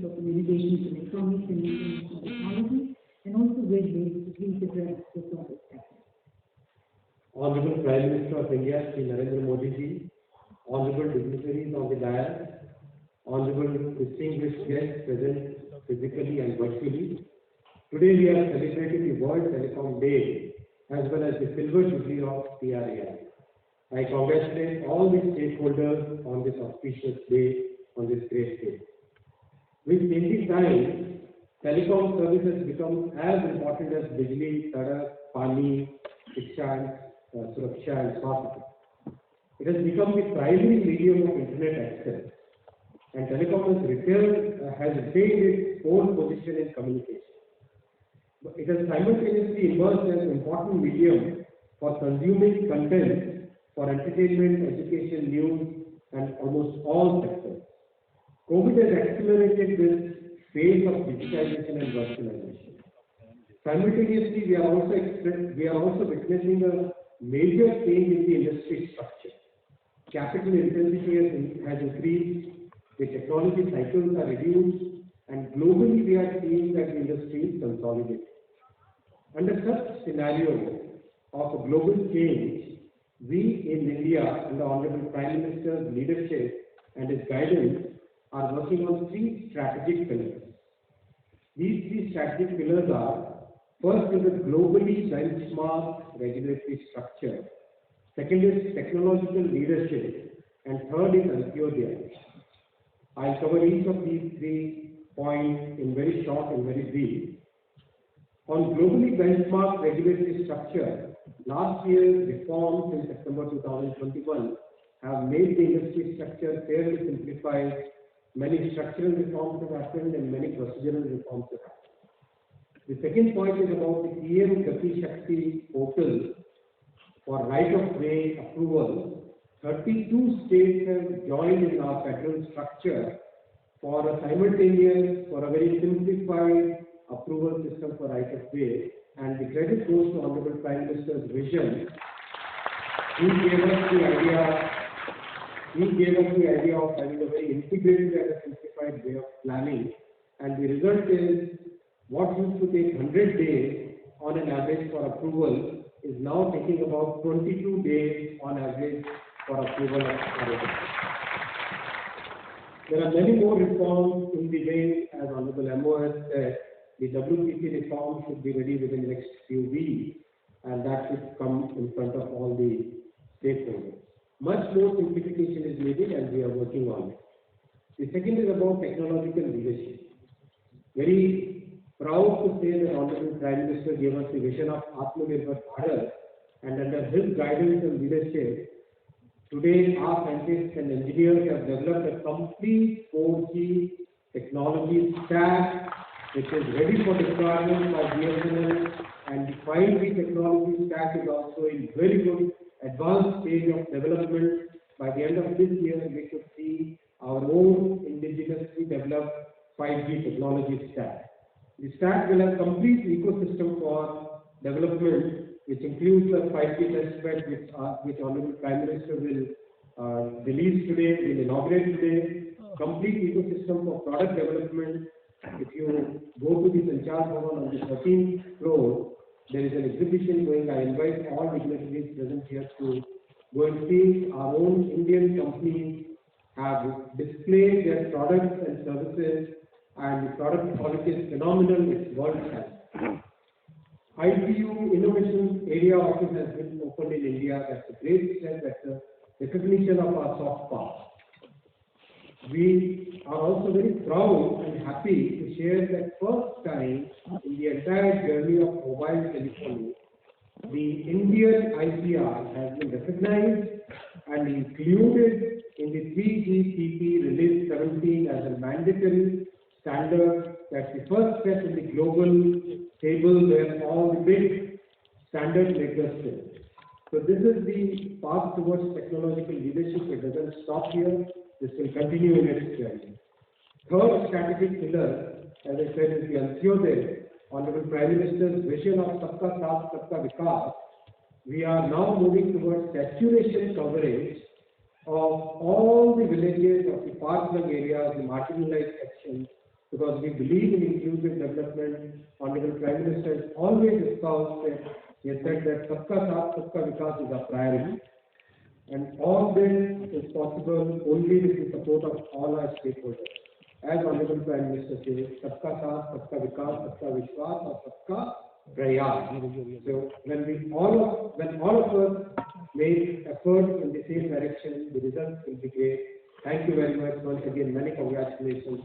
for communications and electronics and information technology, and also great ways to please address the topic. Honorable Prime Minister of India, Shri Narendra Modi ji, honorable dignitaries of the dais, honorable distinguished guests present physically and virtually. Today we are celebrating the World Telecom Day as well as the Silver Jubilee of TRAI. I congratulate all the stakeholders on this auspicious day, on this great day. With changing times, telecom services become as important as Bijli, Sadak, Pani, Shiksha, Suraksha and Swasthya. It has become the primary medium of internet access, and telecom has retained its own position in communication. But it has simultaneously emerged as an important medium for consuming content for entertainment, education, news, and almost all sectors. COVID has accelerated this phase of digitization and virtualization. Simultaneously, we are also witnessing a major change in the industry structure. Capital intensity has increased, the technology cycles are reduced, and globally we are seeing that the industry is consolidating. Under such scenario of a global change, we in India, under Honorable Prime Minister's leadership and his guidance, are working on three strategic pillars. These three strategic pillars are: first is a globally benchmarked regulatory structure, second is technological leadership, and third is Antyodaya. I'll cover each of these 3 points in very short and very brief. On globally benchmarked regulatory structure, last year's reforms in September 2021 have made the industry structure fairly simplified. Many structural reforms have happened and many procedural reforms have happened. The second point is about the PM Gati Shakti portal for right-of-way approval. 32 states have joined in our federal structure for a very simplified approval system for right-of-way, and the credit goes to Honorable Prime Minister's vision. He gave us the idea of having a very integrated and a simplified way of planning, and the result is what used to take 100 days on an average for approval is now taking about 22 days on average for approval of ROA. There are many more reforms in the way, as Honorable MO has said. The WPC reform should be ready within the next few weeks, and that should come in front of all the stakeholders. Much more simplification is needed, and we are working on it. The second is about technological leadership. Very proud to say that Honorable Prime Minister gave us the vision of Atmanirbhar Bharat, and under his guidance and leadership, today our scientists and engineers have developed a complete 4G technology stack which is ready for deployment by BSNL, and the 5G technology stack is also in very good advanced stage of development. By the end of this year, we should see our own indigenously developed 5G technology stack. The stack will have complete ecosystem for development, which includes a 5G testbed which Honorable Prime Minister will release today, will inaugurate today. Complete ecosystem for product development. If you go to the Sanchar Bhavan on the 13th floor, there is an exhibition going. I invite all dignitaries present here to go and see. Our own Indian companies have displayed their products and services, and the product quality is phenomenal. It's world-class. ITU Innovation Area Office has been opened in India. That's a great step. That's a recognition of our soft power. We are also very proud and happy to share that first time in the entire journey of mobile telephony, the Indian IPR has been recognized and included in the 3GPP Release 17 as a mandatory standard. That's the first step in the global table where all the big standard makers sit. So this is the path towards technological leadership. It doesn't stop here. This will continue in its journey. Third strategic pillar, as I said, is the Antyodaya, Honorable Prime Minister's vision of Sabka Saath, Sabka Vikas. We are now moving towards saturation coverage of all the villages of the far-flung areas, the marginalized sections, to because we believe in inclusive development. Honorable Prime Minister has always espoused that he has said that Sabka Saath, Sabka Vikas is our priority. And all this is possible only with the support of all our stakeholders. As Honorable Prime Minister says, Sabka Saath, Sabka Vikas, Sabka Vishwas, or Sabka Prayas. So when all of us make efforts in the same direction, the results will be great. Thank you very much. Once again, many congratulations.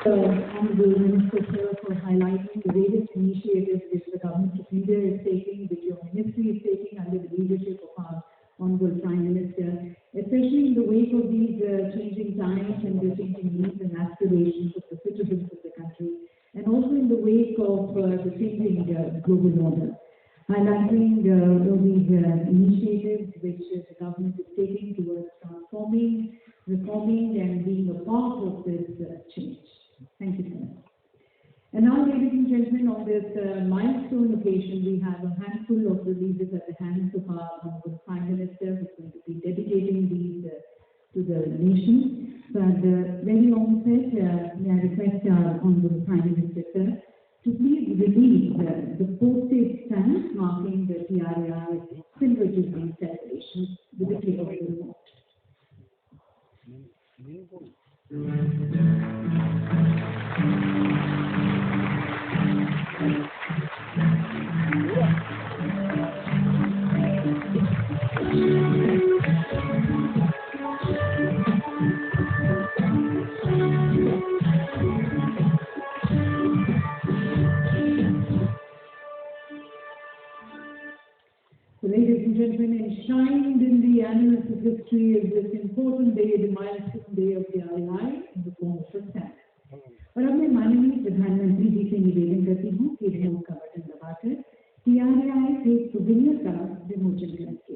Honorable Minister Sir, for highlighting the various initiatives which the Government of India is taking, which your ministry is taking under the leadership of our Honorable Prime Minister, especially in the wake of these changing times and the changing needs and aspirations of the citizens of the country, and also in the wake of the changing global order. Highlighting all these initiatives which the government is taking towards transforming, reforming, and being a part of this change. Thank you, sir. And now, ladies and gentlemen, on this milestone occasion, we have a handful of releases at the hands of our Honorable Prime Minister, who is going to be dedicating these to the nation. So at the very onset, may I request our Honorable Prime Minister, sir, to please release the postage stamp marking the TRAI Silver Jubilee celebrations with the click of the remote. So, ladies and gentlemen, enshrined in the annals of history is this important day, the milestone day of the TRAI, in the form of a stamp. और अब मैं माननीय प्रधानमंत्री जी से निवेदन करती हूँ कि रिमोट का बटन दबाकर TRAI के सुविनियर का विमोचन करेंगे।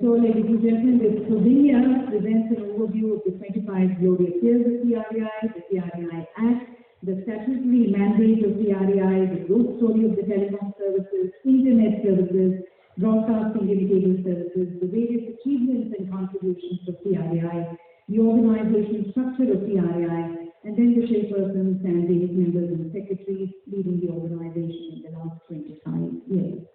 So, ladies and gentlemen, this souvenir presents an overview of the 25 glorious years of TRAI, the TRAI Act, the statutory mandate of TRAI, the growth story of the telecom services, internet services, broadcasting and cable services, the various achievements and contributions of TRAI, the organizational structure of TRAI, and then the chairpersons and various members and secretaries leading the organization in the last 25 years.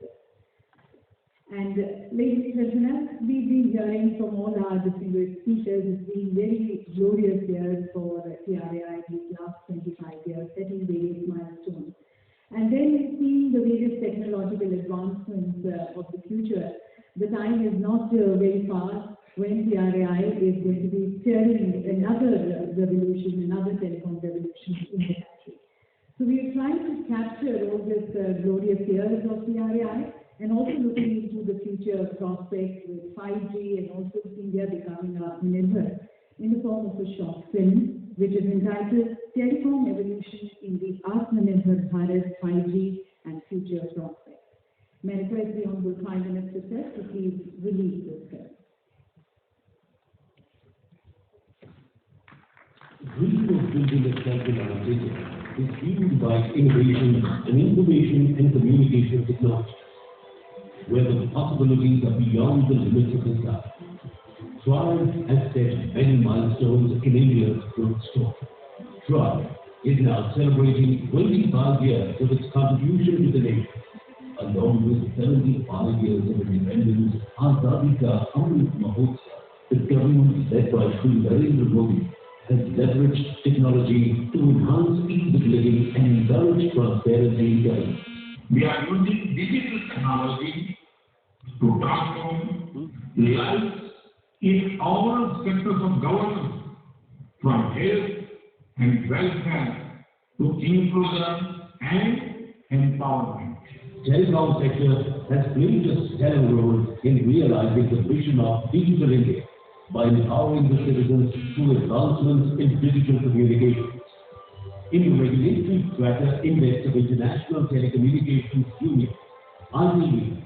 And ladies and gentlemen, we've been hearing from all our distinguished speakers, it's been very glorious years for TRAI these last 25 years, setting various milestones. And then seeing the various technological advancements of the future, the time is not very far when TRAI is going to be steering another revolution, another telecom revolution in the country. So we are trying to capture all this glorious years of TRAI, and also looking into the future prospects with 5G and also India becoming Atmanirbhar in the form of a short film, which is entitled Telecom Evolution in the Atmanirbhar Bharat 5G and Future Prospects. May I request the Honorable Prime Minister, sir, to please release this film. The dream of building a champion on Africa is fueled by innovation and information and communication technology, where the possibilities are beyond the limits of the sky. Trai has set many milestones in India's growth story. Trai is now celebrating 25 years of its contribution to the nation. Along with 75 years of independence, Azadi Ka Amrit Mahotsav, the government led by Shri Narendra Modi has leveraged technology to enhance ease of living and encourage prosperity in government. We are using digital technology to transform lives in all sectors of governance, from health and welfare to inclusion and empowerment. Telecom sector has played a stellar role in realizing the vision of Digital India. by empowering the citizens through advancements in digital communications. In the Regulatory Tracker Index of International Telecommunications Union, ITU,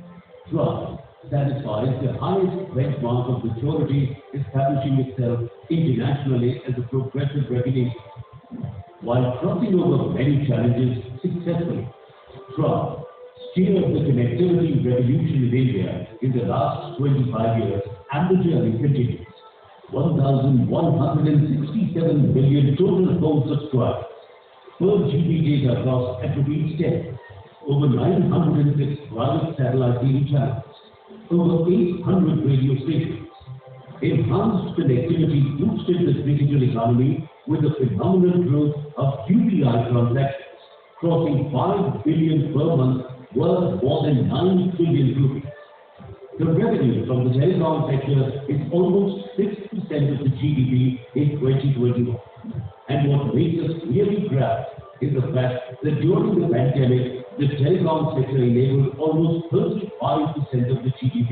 Trai satisfies the highest benchmark of maturity, establishing itself internationally as a progressive regulator. While crossing over many challenges successfully, Trai steered the connectivity revolution in India in the last 25 years, and the journey continues. 1,167 million total phone subscribers, 4 GB data across equity 10, over 906 private satellite TV channels, over 800 radio stations. Enhanced connectivity boosted the digital economy with a phenomenal growth of UPI transactions, crossing 5 billion per month, worth more than 9 trillion rupees. The revenue from the telecom sector is almost 6% of the GDP in 2021. And what makes us really proud is the fact that during the pandemic, the telecom sector enabled almost 35% of the GDP,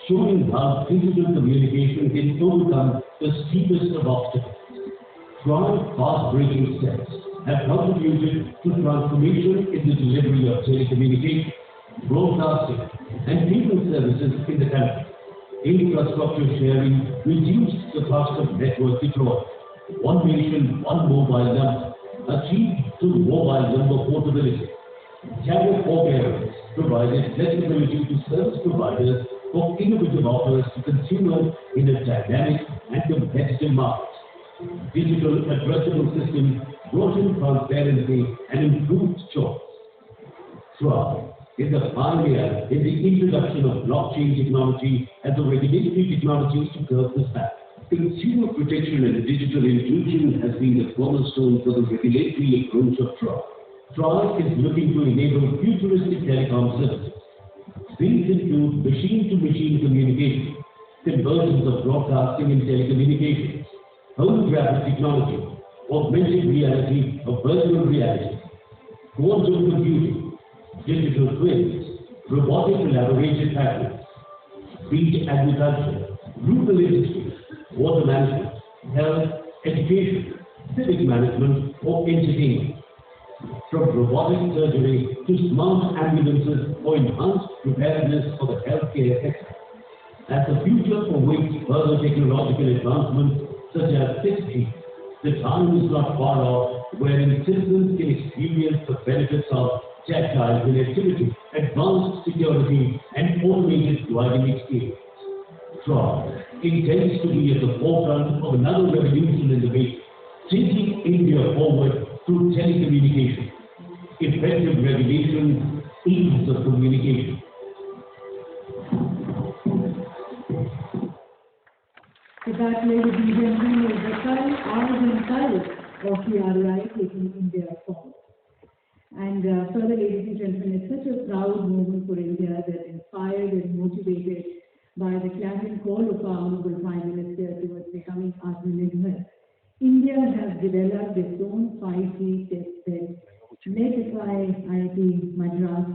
showing how digital communication can overcome the steepest of obstacles. Trai's path-breaking steps have contributed to transformation in the delivery of telecommunications, broadcasting, and cable services in the country. Infrastructure sharing reduced the cost of network deployment. One nation, one mobile number, achieved through mobile number portability. Tariff forbearance provided flexibility to service providers for innovative offers to consumers in a dynamic and competitive market. Digital addressable systems brought in transparency and improved choice. Trai is a pioneer in the introduction of blockchain technology as a regulatory technology to curb the stack. Consumer protection and digital inclusion has been the cornerstone for the regulatory approach of Trai. Trai is looking to enable futuristic telecom services. These include machine-to-machine communication, convergence of broadcasting and telecommunications, holographic technology, augmented reality or virtual reality, quantum computing, digital twins, robotic collaborative patterns, speed agriculture, rural industry, water management, health, education, civic management, or entertainment. From robotic surgery to smart ambulances or enhanced preparedness for the healthcare sector. As the future awaits further technological advancements such as 6G, the time is not far off wherein citizens can experience the benefits of tactile connectivity, advanced security, and automated driving experience. Trai intends to be at the forefront of another revolution in the making, taking India forward through telecommunication, effective regulation, ease of communication. So that, ladies and gentlemen, is the current hours and courage of the RI taking India forward. And further, ladies and gentlemen, it's such a proud moment for India that inspired and motivated by the clarion call of our Honorable Prime Minister towards becoming Atmanirbhar. India has developed its own 5G test bed, led by IIT Madras,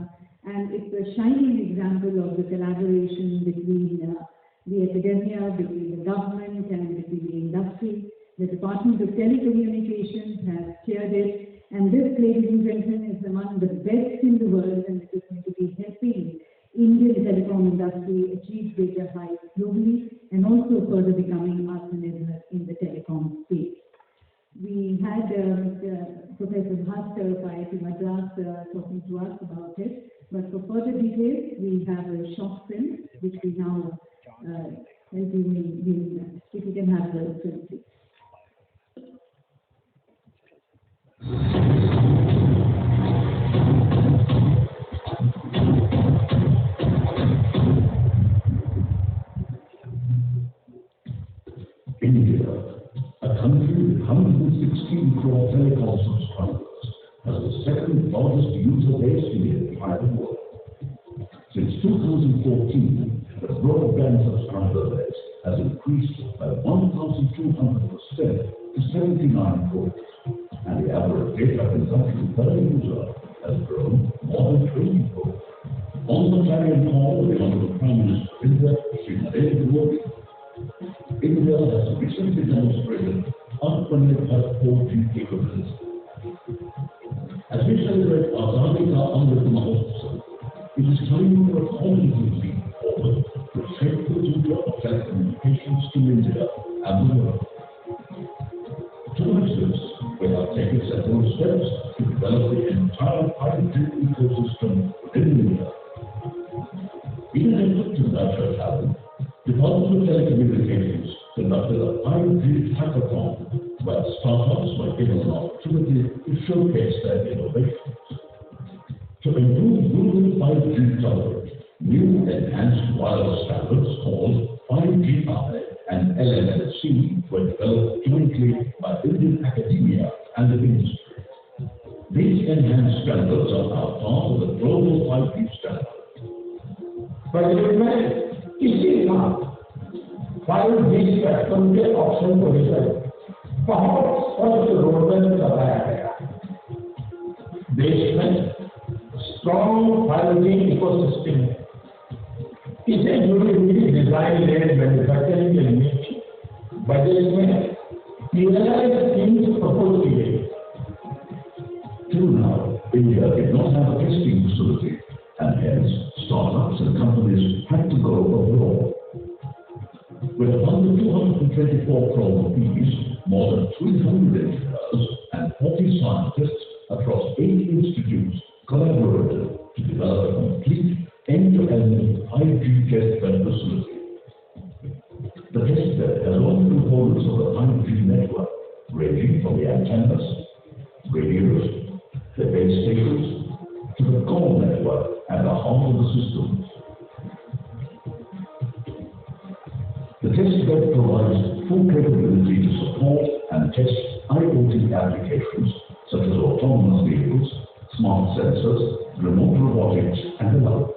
and it's a shining example of the collaboration between the academia, between the government, and between the industry. The Department of Telecommunications has chaired it, and this, ladies and gentlemen, is among the best in the world, and it is going to be helping Indian telecom industry achieve greater heights globally and also further becoming Atmanirbhar in the telecom space. We had Professor Bhaskar of IIT Madras talking to us about it, but for further details, we have a short film which we now help you in viewing that. If you can have the film, please. India, a country with 116 crore telecom subscribers, has the second largest user base in the entire world. Since 2014, the broadband subscriber base has increased by 1,200% to 79 crores, and the average data consumption per user has grown more than 20 crores. On the clarion call of the Honorable Prime Minister of India, Shri Narendra Modi, India has recently demonstrated unparalleled 4G capabilities. As we celebrate Azadi Ka Amrit Mahotsav, it is time for all of us to leap forward to shape the future of telecommunications in India and the world. Towards this, we have taken several steps to develop the entire 5G ecosystem within India. In an effort to nurture talent, Department of Telecommunications conducted a 5G hackathon where startups were given an opportunity to showcase their innovations. To improve rural 5G coverage, new enhanced wireless standards called 5GI and LMLC were developed jointly by Indian academia and the industry. These enhanced standards are now part of the global 5G standard. Budget में इसी साल 5G spectrum के option को लेकर बहुत स्पष्ट roadmap बताया गया। देश में स्ट्रॉन्ग 5G इकोसिस्टम है। इसे जुड़ी हुई डिजाइन लेड मैन्युफैक्चरिंग के लिए बजट में PLI स्कीम्स प्रपोज की गई। Till now, India did not have a testing facility, and hence startups and companies had to go abroad. With under 224 crore rupees, more than 300 engineers and 40 scientists across 8 institutes collaborated to develop a complete end-to-end 5G test bed facility. The test bed has all the components of the 5G network, ranging from the antennas, radios, the base stations, to the core network and the heart of the system. The test bed provides full capability to support and test IoT applications such as autonomous vehicles, smart sensors, remote robotics, and the like.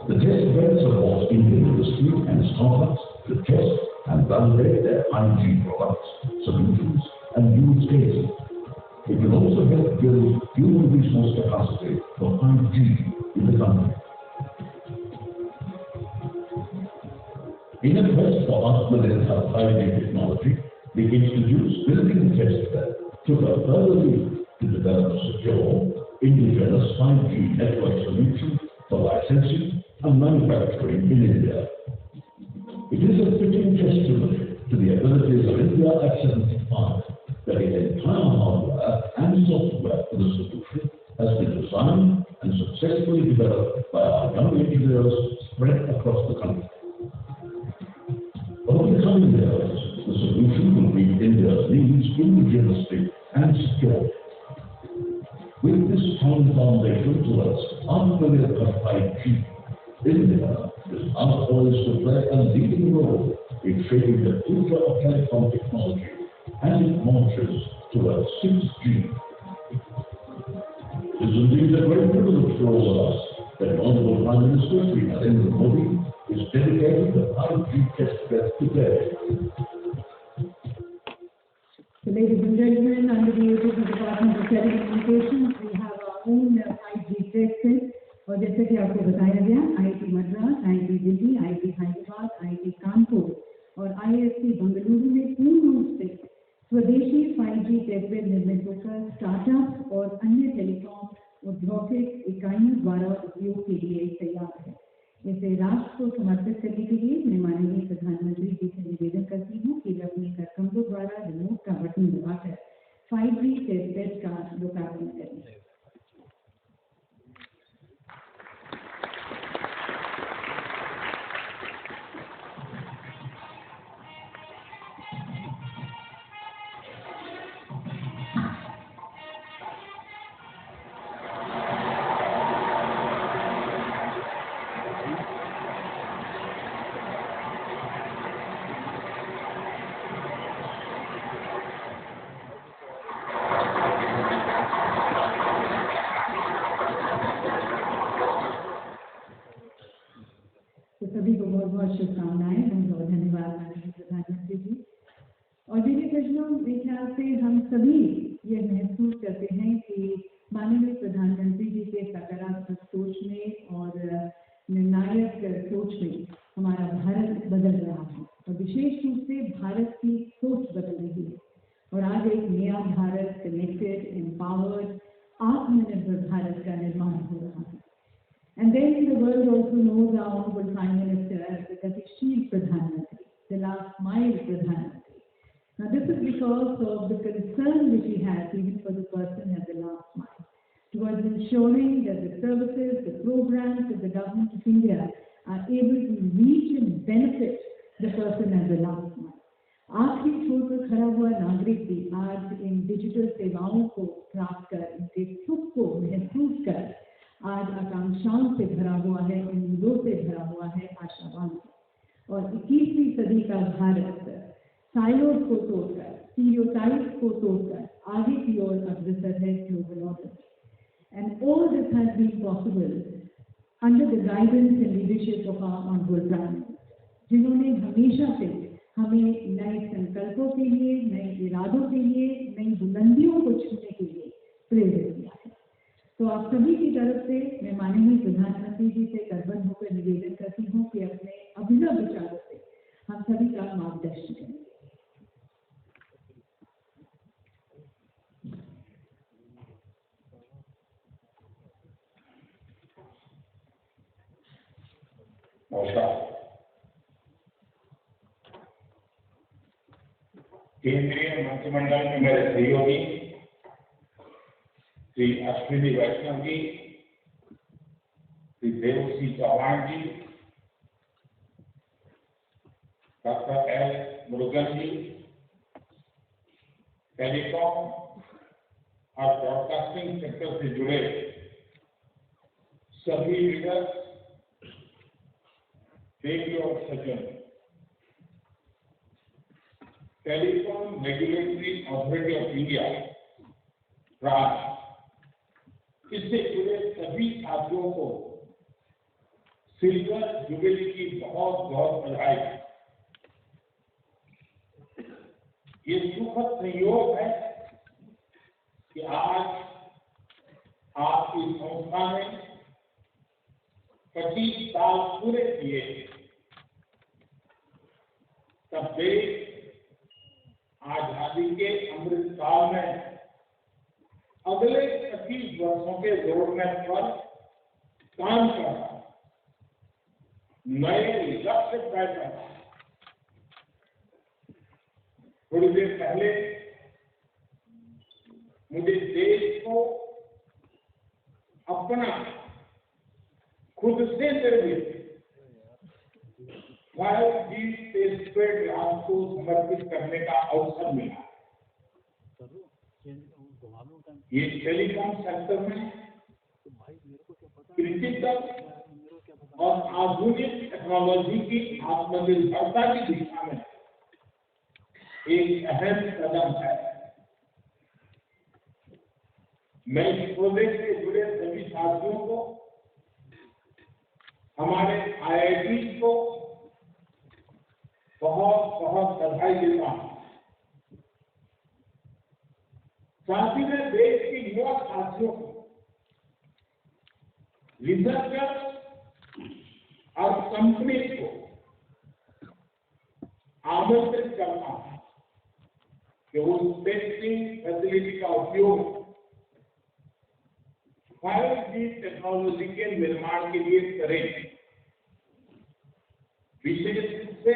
The test bed supports Indian industry and startups to test and validate their 5G products, solutions, and use cases. It will also help build human resource capacity for 5G in the country. In a quest for Atmanirbhar 5G technology, the Institute's building test bed took a further leap to develop a secure, indigenous 5G network solution for licensing and manufacturing in India. It is a fitting testimony to the abilities of India at 75 that the entire hardware and software for the solution has been designed and successfully developed by our young engineers spread across the country. Over the coming years, the solution will meet India's needs indigenously and securely. With this strong foundation towards Atmanirbhar 5G, India is now poised to play a leading role in shaping the future of telecom technology as it marches towards 6G. It is indeed a great privilege for all of us that Honorable Prime Minister Sri Narendra Modi is dedicating the 5G test bed today. So, ladies and gentlemen, under the aegis of the Department of Telecommunications, we have our own 5G test bed. और जैसे कि आपको बताया गया, IIT Madras, IIT Delhi, IIT Hyderabad, IIT Kanpur और IISc Bengaluru में पूर्ण रूप से स्वदेशी 5G टेस्ट बेड निर्मित होकर स्टार्टअप और अन्य टेलीकॉम औद्योगिक इकाइयों द्वारा उपयोग के लिए तैयार है। इसे राष्ट्र को समर्पित करने के लिए मैं माननीय प्रधानमंत्री जी से निवेदन करती हूँ कि वे अपने करकमलों द्वारा रिमोट का बटन दबाकर 5G टेस्ट बेड का लोकार्पण करें। सभी को बहुत बहुत शुभकामनाएं और धन्यवाद माननीय प्रधानमंत्री जी। और मेरे सज्जनों, मेरे ख्याल से हम सभी ये महसूस करते हैं कि माननीय प्रधानमंत्री जी के सकारात्मक सोच में और निर्णायक सोच में हमारा भारत विशेष रूप से भारत की सोच बदल रही है और आज एक नया भारत, कनेक्टेड, एम्पावर्ड, आत्मनिर्भर भारत का निर्माण हो रहा है. And then the world also knows our Honorable Prime Minister as the Gatisheel Pradhan Mantri, the last mile Pradhan Mantri. Now this is because of the concern which he has even for the person at the last mile, towards ensuring that the services, the programs of the government of India are able to reach and benefit the person at the last mile. आखिरी छोर पर खड़ा हुआ नागरिक भी आज इन digital सेवाओं को प्राप्त कर, इनके सुख को महसूस कर आज आकांक्षाओं से भरा हुआ है, उम्मीदों से भरा हुआ है, आशावान है. और 21वीं सदी का भारत साइलोज को तोड़कर, स्टीरियोटाइप्स को तोड़कर आगे की ओर अग्रसर है global order. And all this has been possible under the guidance and leadership of our honourable prime minister, जिन्होंने हमेशा से हमें नए संकल्पों के लिए, नए इरादों के लिए, नई बुलंदियों को छूने के लिए प्रेरित किया है. तो आप सभी की तरफ से मैं माननीय प्रधानमंत्री जी से करबद्ध होकर निवेदन करती हूँ कि अपने अभिनव विचारों से हम सभी का मार्गदर्शन करें. नमस्कार. केंद्रीय मंत्रिमंडल में मेरे सहयोगी श्री अश्विनी वैष्णव जी, श्री देवसी चौहान जी, डॉक्टर एल मुरुगन जी, टेलीकॉम और ब्रॉडकास्टिंग सेक्टर से जुड़े सभी लीडर्स, देवी और सज्जन, telecom regulatory authority of India try, इससे जुड़े सभी साथियों को सिल्वर जुबली की बहुत बहुत बधाई. ये सुखद संयोग है कि आज आपकी संस्था ने 25 साल पूरे किए. तब देश आजादी के अमृत काल में अगले 25 वर्षों के रोडमैप पर काम कर रहा है, नए लक्ष्य तय कर रहा है. थोड़ी देर पहले मुझे देश को अपना खुद से निर्मित 5G टेस्टबेड लैब को समर्पित करने का अवसर मिला. ये टेलीकॉम सेक्टर में क्रिटिकल और आधुनिक टेक्नोलॉजी की आत्मनिर्भरता की दिशा में एक अहम कदम है. मैं इस प्रोजेक्ट से जुड़े सभी साथियों को, हमारे IIT को बहुत बहुत बधाई देता हूं. साथ ही में देश के युवा साथियों को, रिसर्चर और कंपनी को आमंत्रित करता हूं कि उस टेस्टिंग फैसिलिटी का उपयोग 5G टेक्नोलॉजी के निर्माण के लिए करें. विशेष रूप से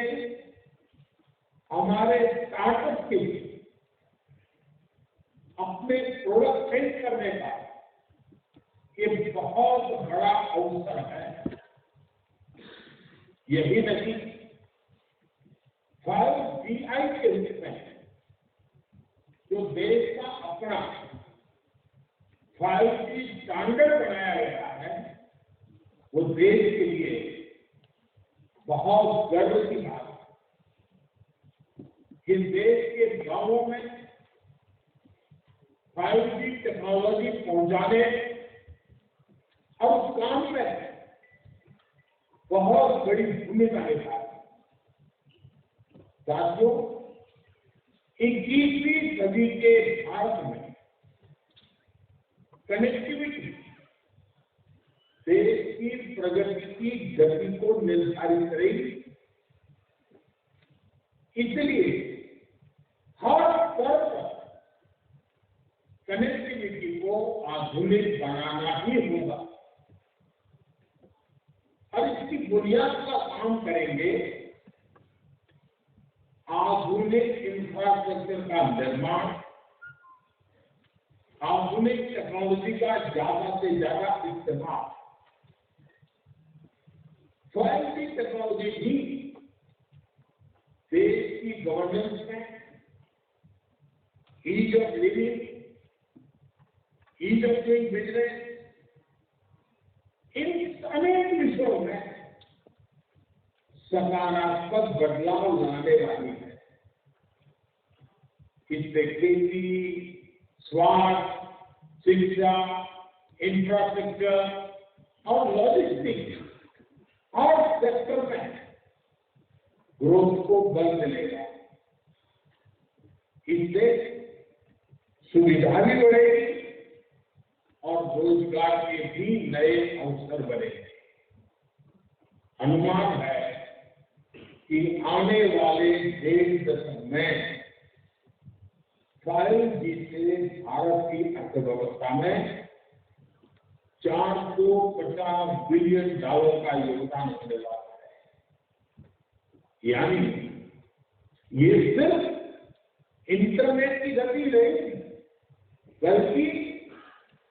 हमारे स्टार्टअप के लिए अपने प्रोडक्ट सेल करने का ये बहुत बड़ा अवसर है. यही नहीं, 5GI के रूप में जो देश का अपना 5G स्टैंडर्ड बनाया गया है, वो देश के लिए बहुत गर्व की बात है कि देश के गांवों में 5G टेक्नोलॉजी पहुंचाने और उस काम में बहुत बड़ी भूमिका निभा है. साथियों, 21वीं सदी के भारत में कनेक्टिविटी देश की प्रगति की गति को निर्धारित करेगी. इसलिए हर स्तर पर कनेक्टिविटी को आधुनिक बनाना ही होगा और इसकी बुनियाद का काम करेंगे आधुनिक इंफ्रास्ट्रक्चर का निर्माण, आधुनिक टेक्नोलॉजी का ज्यादा से ज्यादा इस्तेमाल। 5G टेक्नोलॉजी भी देश की गवर्नेंस में, ease of living, ease of doing business, इन अनेक विषयों में सकारात्मक बदलाव लाने वाली है। इससे खेती, स्वास्थ्य, शिक्षा, इंफ्रास्ट्रक्चर और लॉजिस्टिक्स और सेक्टर में ग्रोथ को बल मिलेगा। इससे सुविधा भी बढ़ेगी और रोजगार के भी नए अवसर बनेंगे। अनुमान है कि आने वाले 1.5 दशक में 5G से भारत की अर्थव्यवस्था में $450 बिलियन का योगदान होने वाला है। यानी ये सिर्फ इंटरनेट की गति नहीं, बल्कि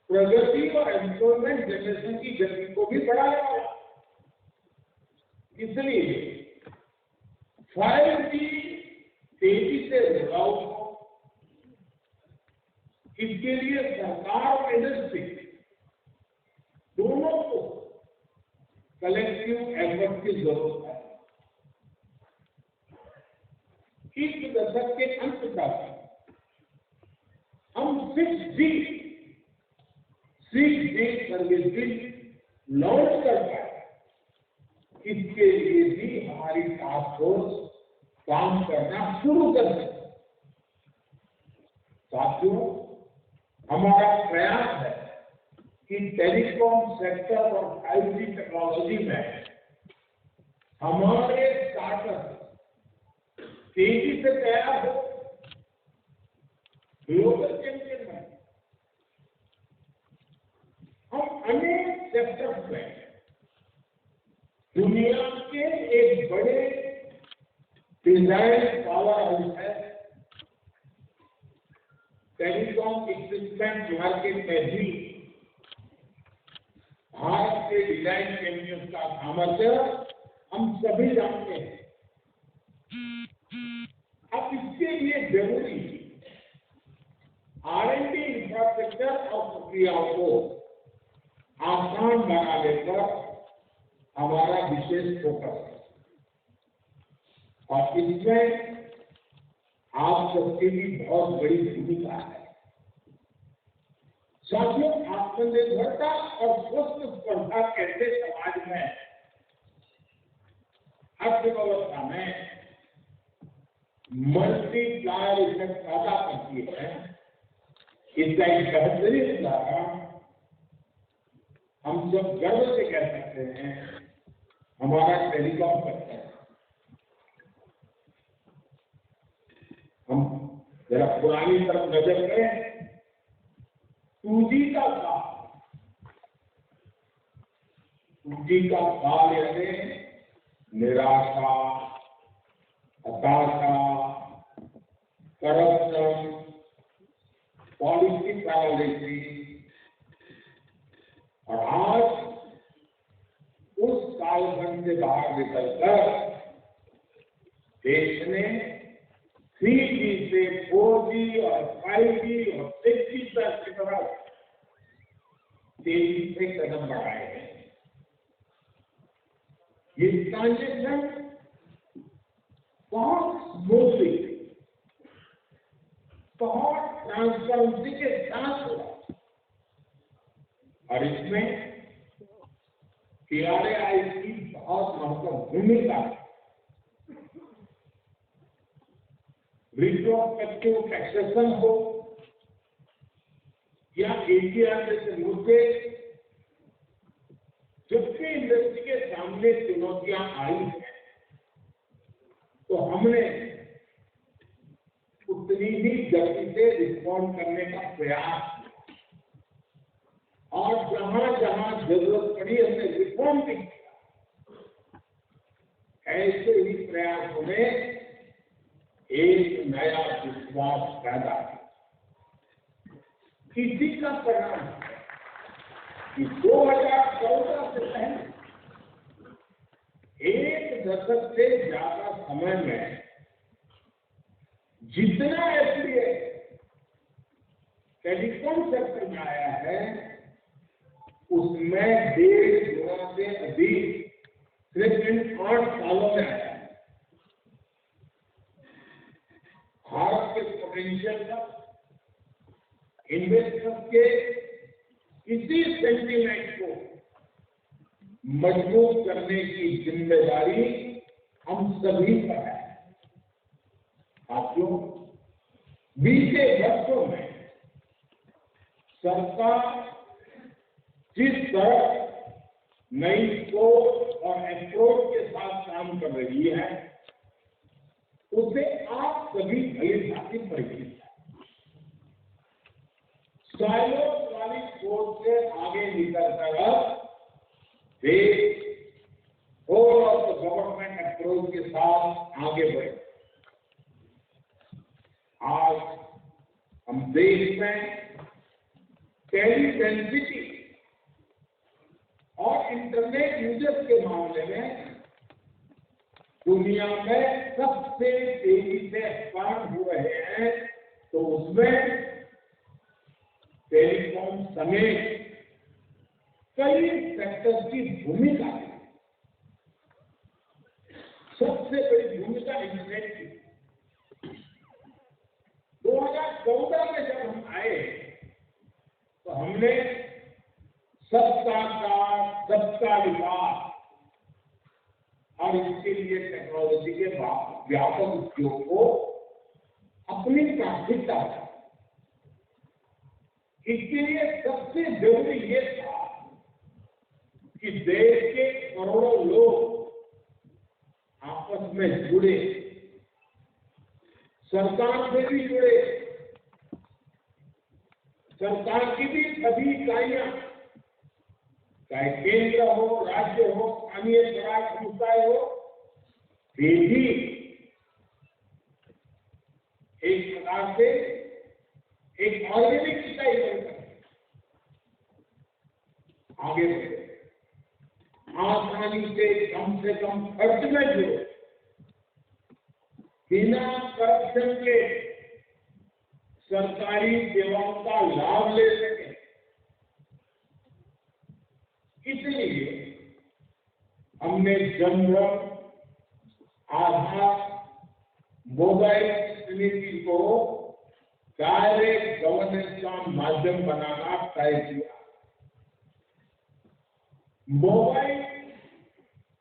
प्रगति और एम्प्लॉयमेंट जनरेशन की गति को भी बढ़ाने वाला। इसलिए 5G तेजी से रोल हो, इसके लिए सरकार और इंडस्ट्री दोनों को कलेक्टिव एफर्ट की जरूरत है। इस दशक के अंत तक हम 6G सर्विस लॉन्च कर पाए। इसके लिए भी हमारी टास्क फोर्स काम करना शुरू कर दे। साथियों, हमारा प्रयास है कि टेलीकॉम सेक्टर और 5G टेक्नोलॉजी में हमारे स्टार्टअप तेजी से तैयार हो, ग्लोबल चैंपियन में। हम अनेक सेक्टर्स में दुनिया के एक बड़े डिजाइन पावर हाउस है। टेलीकॉम इक्विपमेंट मार्केट में भी भारत के डिजाइन चैंपियन का सामर्थ्य हम सभी जानते हैं। अब इसके लिए जरूरी R&D इंफ्रास्ट्रक्चर और प्रक्रियाओं को आसान बनाने पर हमारा विशेष फोकस है और इसमें आप सबकी भी बहुत बड़ी भूमिका है। साथियों, आत्मनिर्भरता और स्वस्थ स्पर्धा कैसे समाज में, अर्थव्यवस्था में मल्टीप्लायर इफेक्ट पैदा करती है, इसका एक बेहतरीन उदाहरण हम सब गर्व से कह सकते हैं, हमारा टेलीकॉम सेक्टर है। हम जरा पुरानी तरफ नजर करें, 2G का काल यानी निराशा, हताशा, करप्शन, पॉलिसी पैरालिसिस, और आज उस कालखंड से बाहर निकलकर देश ने 3G से 4G और 5G और 6G तक की तरफ तेजी से कदम बढ़ाए हैं। ये ट्रांजेक्शन बहुत स्मूथली, बहुत ट्रांसपेरेंसी के साथ हुआ और इसमें TRAI की बहुत महत्वपूर्ण भूमिका है। रिट्रोस्पेक्टिव टैक्सेशन हो या AGR जैसे मुद्दे, जबकि इंडस्ट्री के सामने चुनौतियां आई हैं, तो हमने उतनी ही गति से रिस्पॉन्ड करने का प्रयास किया और जहां जहां जरूरत पड़ी हमने रिस्पॉन्ड भी किया। ऐसे ही प्रयासों ने एक नया विश्वास पैदा किया। किसी का परिणाम है कि 2014 से पहले एक दशक से ज्यादा समय में जितना एफडीए टेलीकॉम सेक्टर में आया है उसमें 1.5 गुना से अधिक सिर्फ इन 8 सालों में आया है। भारत के पोटेंशियल का इन्वेस्टर्स के इसी सेंटीमेंट को मजबूत करने की जिम्मेदारी हम सभी पर है। साथियों, बीते वर्षों में सरकार जिस तरह नई सोच और अप्रोच के साथ काम कर रही है उसे आप सभी भली भांति परिचित हैं। साइलोस वाली सोच से आगे निकल कर देश whole of the government approach के साथ आगे बढ़े। आज हम देश में टेली डेंसिटी और इंटरनेट यूजर्स के मामले में दुनिया में सबसे तेजी से एक्सपांड हो रहे हैं, तो उसमें टेलीकॉम समेत कई सेक्टर्स की भूमिका है। सबसे बड़ी भूमिका इंटरनेट की। 2014 में जब हम आए तो हमने सबका साथ सबका विकास और इसके लिए टेक्नोलॉजी के व्यापक उपयोग को अपनी प्राथमिकता है। इसके लिए सबसे जरूरी ये था कि देश के करोड़ों लोग आपस में जुड़े, सरकार से भी जुड़े, सरकार की भी सभी इकाइयां, चाहे केंद्र हो, राज्य हो, स्थानीय स्वराज संस्थाएं हो, वे भी एक प्रकार से एक ऑर्गेनिक इकाई बनकर आगे बढ़े, आसानी से कम खर्च में जुड़े, बिना करप्शन के सरकारी सेवाओं का लाभ ले सके। इसलिए हमने जनधन, आधार, मोबाइल नीति को डायरेक्ट गवर्नेंस का माध्यम बनाना तय किया। मोबाइल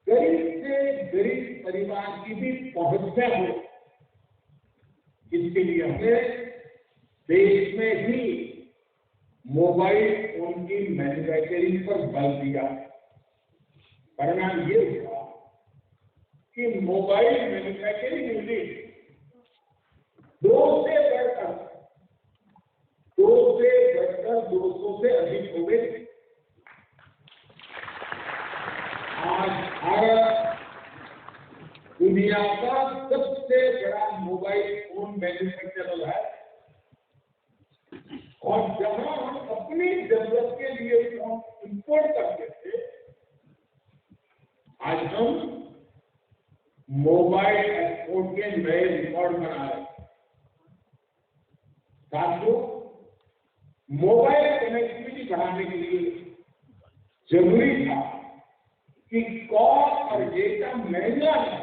गरीब से गरीब परिवार की भी पहुंच में हो, इसके लिए हमने देश में ही मोबाइल फोन की मैन्युफैक्चरिंग पर बल दिया। परिणाम ये हुआ कि मोबाइल मैन्युफैक्चरिंग यूनिट 200 से बढ़कर 200 से अधिक हो गए। आज भारत दुनिया का सबसे बड़ा मोबाइल फोन मैन्युफैक्चरर है और जहां हम अपनी जरूरत के लिए फोन इंपोर्ट करते थे, आज हम मोबाइल एक्सपोर्ट के नए रिकॉर्ड बना रहे हैं। साथियों, मोबाइल कनेक्टिविटी बढ़ाने के लिए जरूरी था कि कॉल और डेटा महंगा है,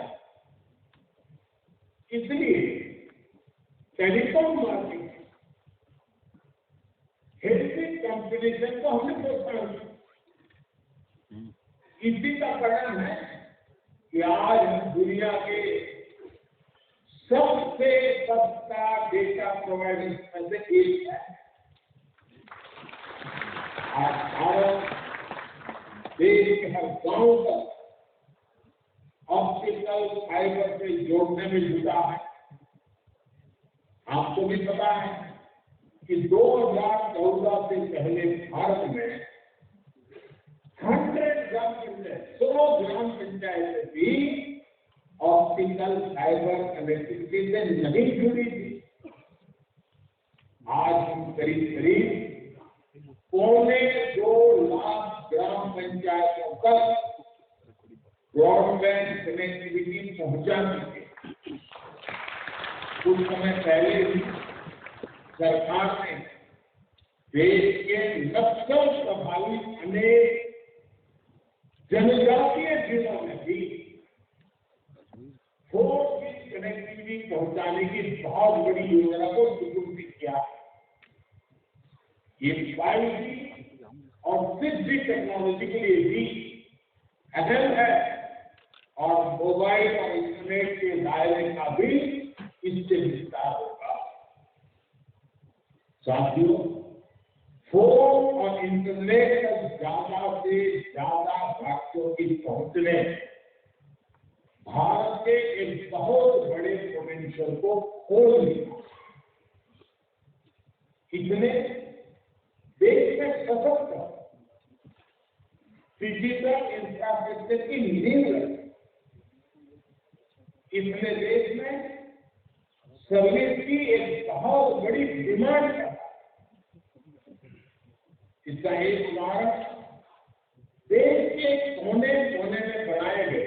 इसलिए टेलीकॉम मार्केट हेल्थी कंपटीशन को हमने प्रोत्साहन दिया। इसी का परिणाम है कि आज हम दुनिया के सबसे सस्ता डेटा प्रोवाइडर्स में से एक है। आज भारत देश के हर गांव तक ऑप्टिकल फाइबर से जोड़ने में जुटा है। आपको भी पता है कि 2014 से पहले भारत में 100 ग्राम पंचायत 100 ग्राम पंचायत भी ऑप्टिकल फाइबर कनेक्टिविटी से नहीं जुड़ी थी। आज हम करीब 2.25 लाख ग्राम पंचायतों तक ब्रॉडबैंड कनेक्टिविटी पहुंचा चुके। कुछ समय पहले ही सरकार ने देश के नक्सल प्रभावित अनेक जनजातीय जिलों में भी 4G कनेक्टिविटी पहुंचाने की बहुत बड़ी योजना को स्वीकृति किया। ये 5G और 6G टेक्नोलॉजी के लिए भी अहम है और मोबाइल और इंटरनेट के दायरे का भी इससे विस्तार होगा। साथियों, फोन और इंटरनेट तक ज्यादा से ज्यादा भारतीयों की पहुंचने भारत के एक बहुत बड़े पोटेंशियल को खोल दिया। इसने देश में सशक्त डिजिटल इंफ्रास्ट्रक्चर की नींव रखी। इसने देश में सर्विस की एक बहुत बड़ी डिमांड है। इसका एक उदाहरण देश के कोने कोने में बनाए गए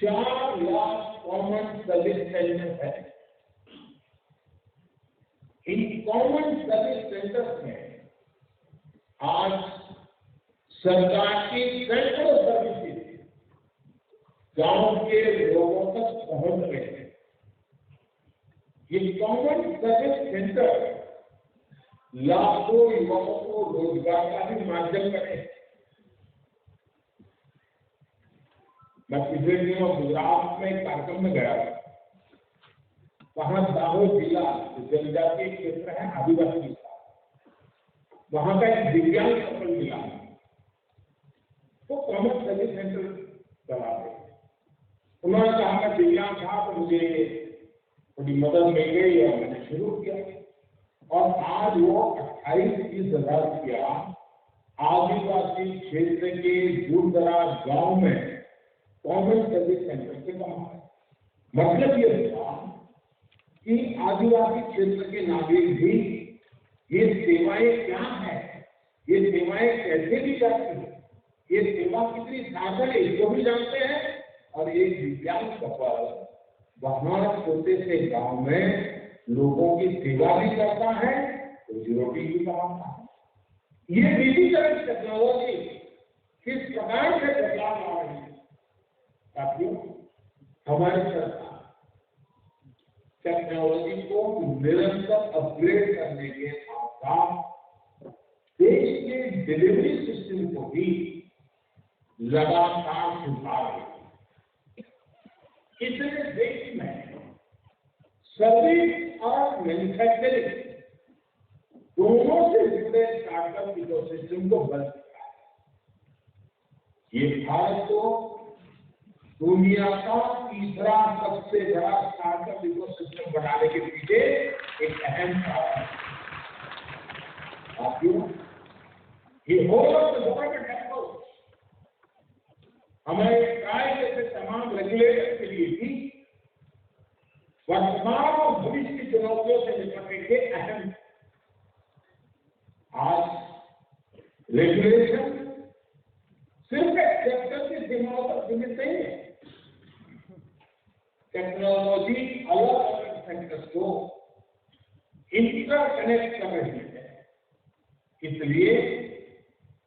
4 लाख कॉमन सर्विस सेंटर है। इन कॉमन सर्विस सेंटर्स में आज सरकार की सैकड़ों सर्विसेज गांव के लोगों तक पहुंच रहे हैं। ये कॉमन सर्विस सेंटर लाखों युवाओं को रोजगार का भी माध्यम बने। मैं पिछले दिनों गुजरात में एक कार्यक्रम में गया था। वहां दाहोद जिला जनजातीय क्षेत्र है, आदिवासी जिला, वहां का एक दिव्यांग कपल मिला तो कॉमन सर्विस सेंटर चला रहे। उन्होंने कहा मैं दिव्यांग था तो मुझे थोड़ी मदद मिल गई और मैंने शुरू किया और आज वो 28-30 हजार रुपया आदिवासी क्षेत्र के दूर दराज गांव में कॉमन सर्विस सेंटर से कमा है। मतलब ये हुआ कि आदिवासी क्षेत्र के नागरिक भी ये सेवाएं क्या है, ये सेवाएं कैसे दी जाती है, ये सेवा कितनी साधन है इसको भी जानते हैं। और एक दिव्यांग कपल वहां छोटे से गांव में लोगों की सेवा भी करता है, रोजी रोटी भी कमाता है। ये डिजिटल टेक्नोलॉजी किस प्रकार से बदलाव ला रही है। साथियों, हमारी सरकार टेक्नोलॉजी को निरंतर अपग्रेड करने के साथ साथ देश के डिलीवरी सिस्टम को भी लगातार सुधार रही है। इसलिए देश में सर्विस और मैन्युफैक्चरिंग दोनों से जुड़े स्टार्टअप इकोसिस्टम को बल दिया है। ये भारत को दुनिया का तीसरा सबसे बड़ा स्टार्टअप इकोसिस्टम बनाने के पीछे एक अहम कारण है। साथियों, ये गवर्नमेंट अप्रोच हमारे ट्राई जैसे तमाम रेगुलेटर के लिए भी वर्तमान और भविष्य की चुनौतियों से निपटने के अहम। आज रेगुलेशन सिर्फ एक सेक्टर की सीमाओं तक सीमित नहीं है। टेक्नोलॉजी अलग अलग सेक्टर्स को इंटरकनेक्ट कर रही है। इसलिए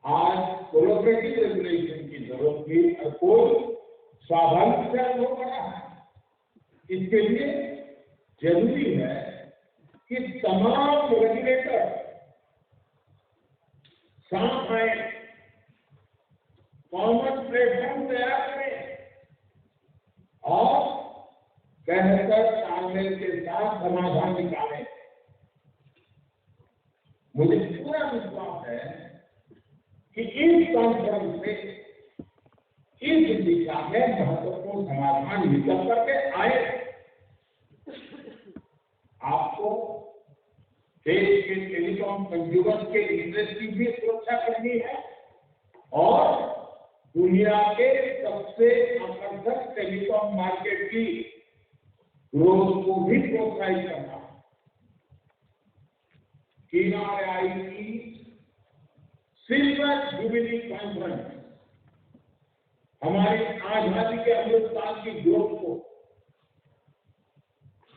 आज कोलैबोरेटिव रेगुलेशन की जरूरत भी हर कोई स्वाभाविक से अनुभव कर रहा है। इसके लिए जरूरी है कि तमाम रेगुलेटर साथ आए, कॉमन प्लेटफॉर्म तैयार करें और बेहतर तालमेल के साथ समाधान निकालें। मुझे पूरा विश्वास है कि इस कॉन्फ्रेंस से इस दिशा में महत्वपूर्ण समाधान निकल करके आए। के टेलीकॉम कंज्यूमर्स के इंटरेस्ट की भी सुरक्षा करनी है और दुनिया के सबसे आकर्षक टेलीकॉम मार्केट की ग्रोथ को भी प्रोत्साहित करना है। TRAI की सिल्वर जुबिली कॉन्फ्रेंस हमारी आजादी के अमृत काल की ग्रोथ को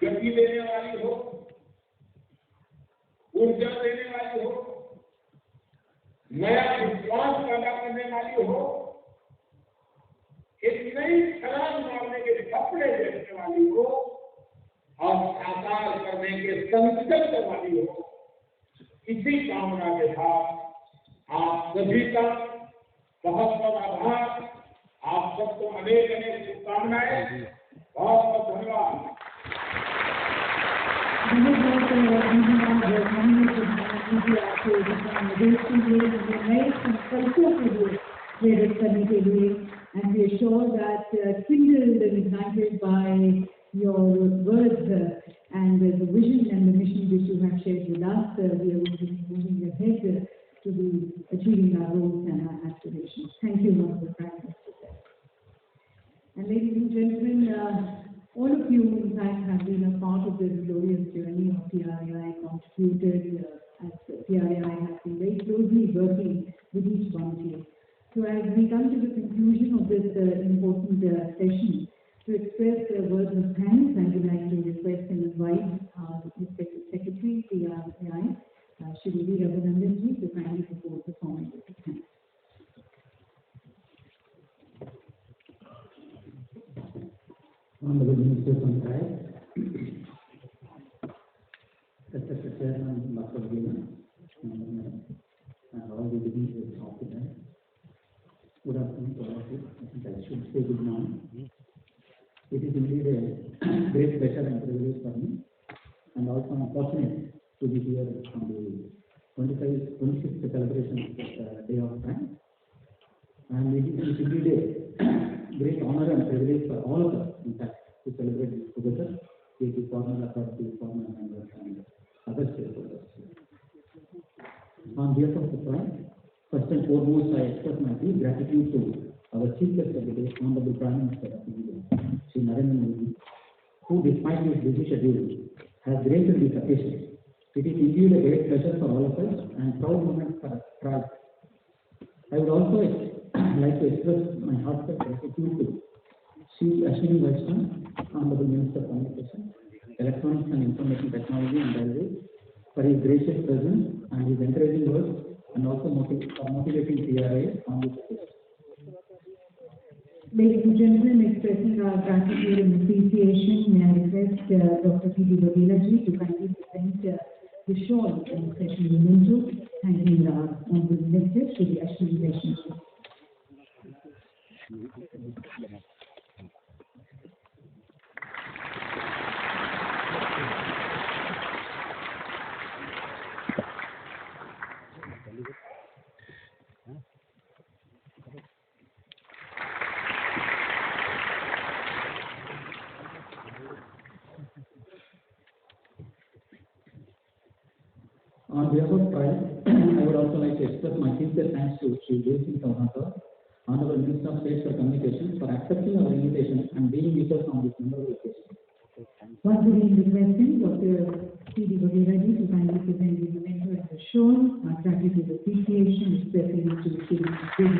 गति देने वाली हो, ऊर्जा देने वाली हो, नया विश्वास पैदा करने वाली हो, एक नई छलांग मारने के कपड़े देखने वाली हो और साकार करने के संकल्प वाली हो। इसी कामना के साथ आप सभी का बहुत बहुत आभार। आप सबको अनेक अनेक शुभकामनाएं। बहुत बहुत धन्यवाद। नए संकल्पों के लिए प्रेरित करने के लिए and we are sure that kindled and ignited by your words and the vision and the mission which you have shared with us, we are going to be moving ahead to be achieving our goals and our aspirations. Thank you, Honorable Prime Minister. And ladies and gentlemen, all of you, in fact, have been a part of this glorious journey of TRAI, contributed as TRAI has been very closely working with each one of you. So as we come to the conclusion of this important session, to express words of thanks, I would like to request and invite our respected Secretary, TRAI, Shri Raghunandanji, to kindly propose the following vote of thanks. Honorable Minister from Trai, Respected Chairman Dr. Veena, and all the dignitaries of the Trai. Good afternoon to all of you. I think I should say good morning. It is indeed a great pleasure and privilege for me, and also I'm fortunate to be here on the 26th celebration of the Day of Trai. And it is indeed a great honor and privilege for all of us, in fact, to celebrate this together with the former authority, former members, and other stakeholders. On behalf of the Trai, first and foremost, I express my deep gratitude to our Chief Guest of the Day, Honorable Prime Minister of India, Shri Narendra Modi, who, despite his busy schedule, has graced this occasion. It is indeed a great pleasure for all of us and proud moment for Trai. I would also like to express my heartfelt gratitude to Shri Ashwini Vaishnav, Honorable Minister of Communication, Electronics and Information Technology and Railways, for his gracious presence and his encouraging words, and also motivating TRAI on this occasion. Ladies and gentlemen, expressing our gratitude and appreciation, may I request Dr. P.D. Bagelaji to kindly present the shawl and session memento, thanking our Honorable Minister, Shri Ashwini Vaishnav. On behalf of Trai, I would also like to express my sincere thanks to Shri Jason Kauhata, Honorable Minister of State for Communications, for accepting our invitation and being with us on this memorable occasion. Once again, requesting Dr. P.D. Bagelaji to kindly present the memento and the shawl, our gratitude and appreciation, expressing it to the Shri Jason.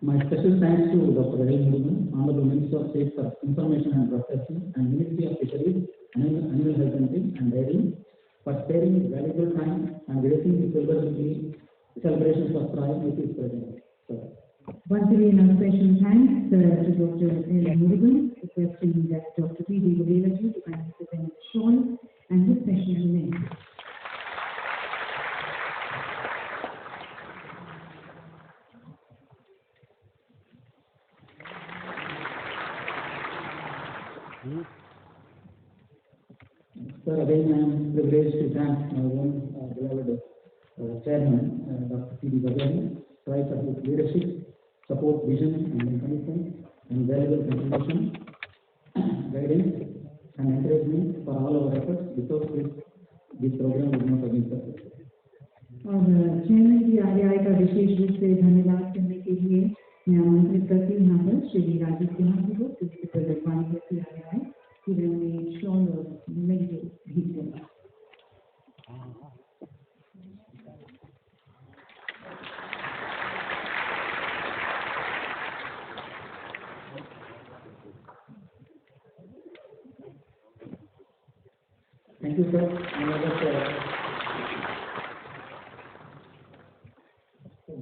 My special thanks to Dr. Murugan, Honorable Minister of State for Information and Broadcasting, and Ministry of Fisheries, Animal Husbandry and Dairy, for sparing valuable time and gracing the silver jubilee celebrations of Trai with his presence. Once again, our special thanks to Dr. Murugan, requesting that Dr. P.D. Bagelaji to kindly present the shawl and his special name. Sir, again I am privileged to thank my own beloved Chairman, Dr. T.D. Bajani, Trai for his leadership, support, vision, and commitment, and valuable contribution, guidance, and encouragement for all our efforts. Without this program would not have been successful. और chairman की RI का विशेष रूप से धन्यवाद करने के लिए मैं आमंत्रित करती हूँ यहाँ पर श्री राजीव कुमार जी को, प्रिंसिपल एडवाइजर की आरआई, कि वे उन्हें शॉल और मेडल भेंट करें। Thank you, sir.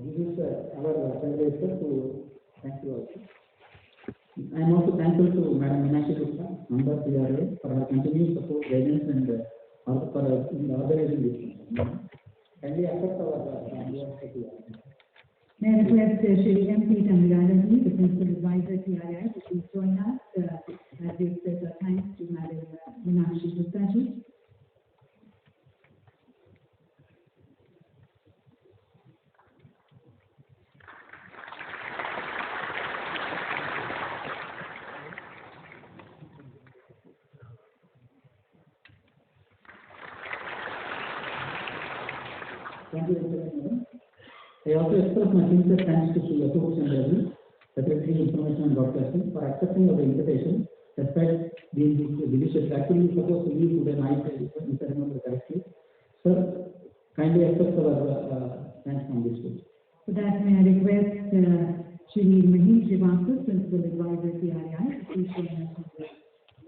This is our celebrator to thank you also. I am also thankful to Madam Meenakshi Gupta, member of PRA, for her continued support, guidance, and also for organizing this. Kindly accept our May I request Shri M.P. Thamirajan ji, the Principal Advisor at TRI, to please join us as we express our thanks to Madam Meenakshi Gupta ji. Thank you, Madam. I also express my sincere thanks to Sri Ashok Chandra, Secretary Information and Broadcasting, for accepting our invitation despite being delicious. Actually, we were supposed to leave today night, if I remember correctly. Sir, kindly accept our thanks from this week. For that, may I request Shri Mahim Srivastava, Principal Advisor at TRI, to please join us on the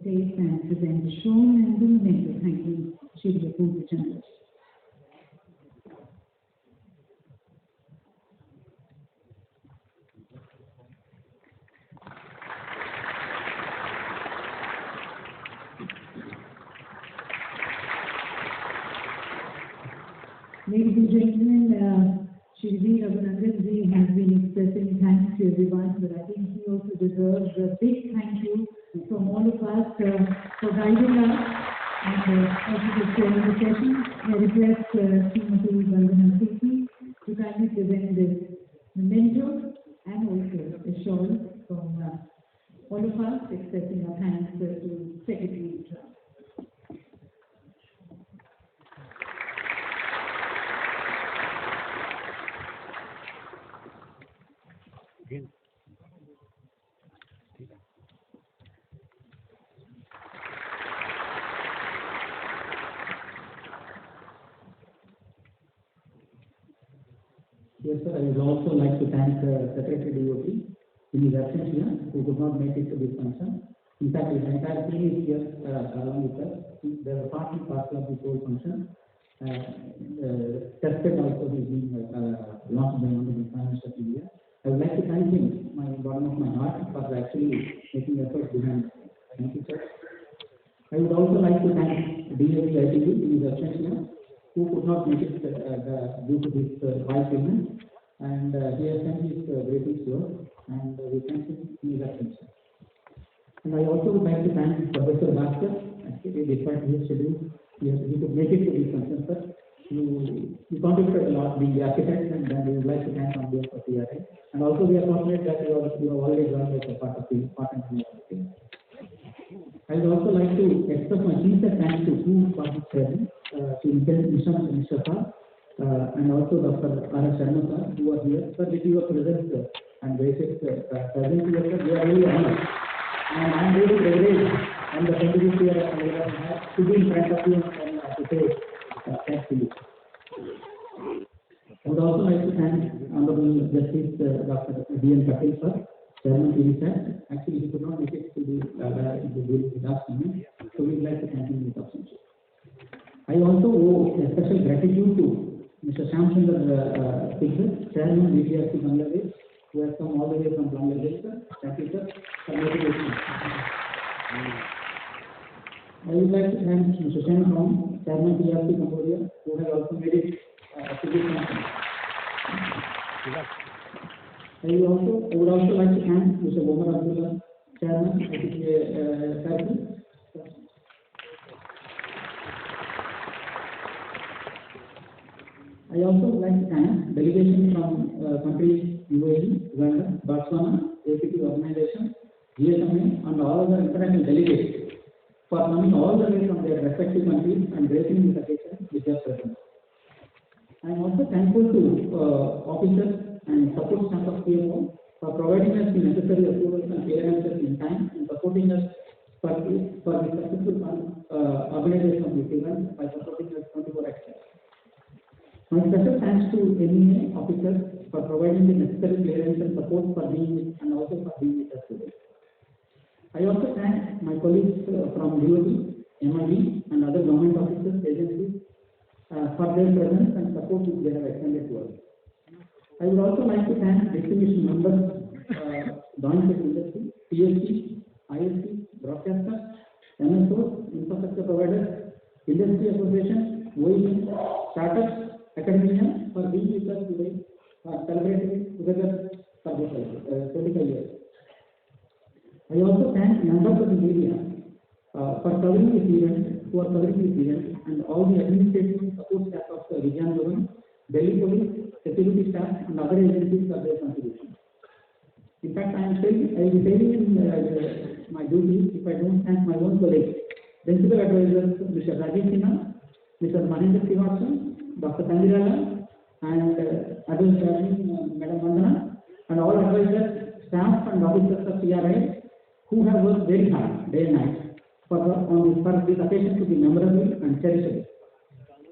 stage and present the show and the memento thanking Shri Ashok Chandra. Ladies and gentlemen, Shri V. Raghunandan ji has been expressing thanks to everyone, but I think he also deserves a big thank you from all of us for guiding us and also for sharing the session. I request Srimati Vandana Siti to kindly present this memento and also a shawl from all of us, expressing our thanks to Secretary Trai. Yes, sir. I would also like to thank Secretary DOT in his absence here, who could not make it to this function. In fact, his entire team is here along with us. They were part and parcel of this whole function. Tested also is being launched by the Prime Minister of India. I would like to thank him, my bottom of my heart, for actually making efforts behind. Thank you, sir. I would also like to thank DOT ITV in his absence here, who could not make it due to his high payment, and he has sent his greetings to us, and we thank him in his absence. And I also would like to thank Professor Bhaskar. Actually, despite his schedule, he could make it to this function, sir. You contributed a lot being the architect, and then we would like to thank on behalf of TRA. And also, we are fortunate that you have already joined as a part of the team. I would also like to express my sincere thanks to two party chairmen, to Mr. Shah, and also Dr. R. Sharma sir, who are here. Sir, with your presence and basic presence here, sir, we are really honored. And I am really privileged and the contribution here to be in front of you and to say thanks to you. I would also like to thank Honorable Justice Dr. D.N. Patel sir, Chairman TVSAT. Actually, he could not make it to the last moment, so we would like to thank him in his absence. I also owe a special gratitude to Mr. Shamchandra Singh, Chairman VTRC Bangladesh, who has come all the way from Bangladesh, sir. Thank you, sir, for motivation. I would like to thank Mr. Shen Kong, Chairman TRC Cambodia, who has also made it to this function. I would also like to thank Mr. Omar Abdullah, Chairman ITPA Circle. I also would like to thank delegation from countries UAE, Uganda, Botswana, APT organization, GSMA, and all other international delegates for coming all the way from their respective countries and gracing this occasion with their presence. I am also thankful to officers and support staff of PMO for providing us the necessary approvals and clearances in time and supporting us for the successful organization of this event by supporting us 24/7. My special thanks to MEA officers for providing the necessary clearance and support for being and also for being with us today. I also thank my colleagues from DOT, MID, and other government officers, agencies for their presence and support which they have extended to us. I would also like to thank distinguished members, joint industry, PSC, ISP, broadcasters, MSOs, infrastructure providers, industry associations, OEM, startups, academia for being with us today, celebrating together for this 25 years. I also thank members of the media for covering this event, who are covering this event, and all the administrative and support staff of the Regional Government, Delhi Police, security staff, and other agencies for their contribution. In fact, I will be failing in my duty if I don't thank my own colleagues, Principal Advisors, Mr. Rajeev Sinha, Mr. Mahendra Srivastava, Dr. Tandirala, and others, Madam Vandana, and all advisors, staff, and officers of CRI who have worked very hard day and night for this occasion to be memorable and cherishable.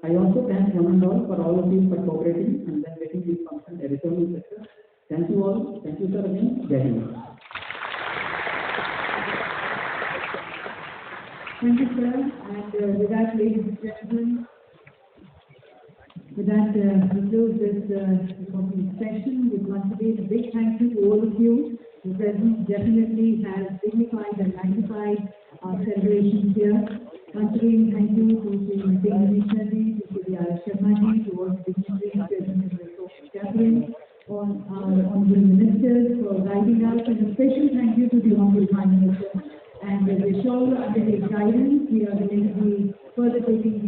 I also thank one and all for all of you for cooperating and then making this function a returning success. Thank you all. Thank you, sir, again. Jai Hind. Thank you, sir. And with that, ladies and gentlemen, with that, we close this opening session with once again a big thank you to all of you. The presence definitely has dignified and magnified our celebrations here. Once again, thank you to Sri Missionary, to Sri R. Sharmaji, to all the dignitaries present in the gathering, on our honorable ministers for guiding us, and a special thank you to the honorable Prime Minister. And with all under his guidance, we are going to be further taking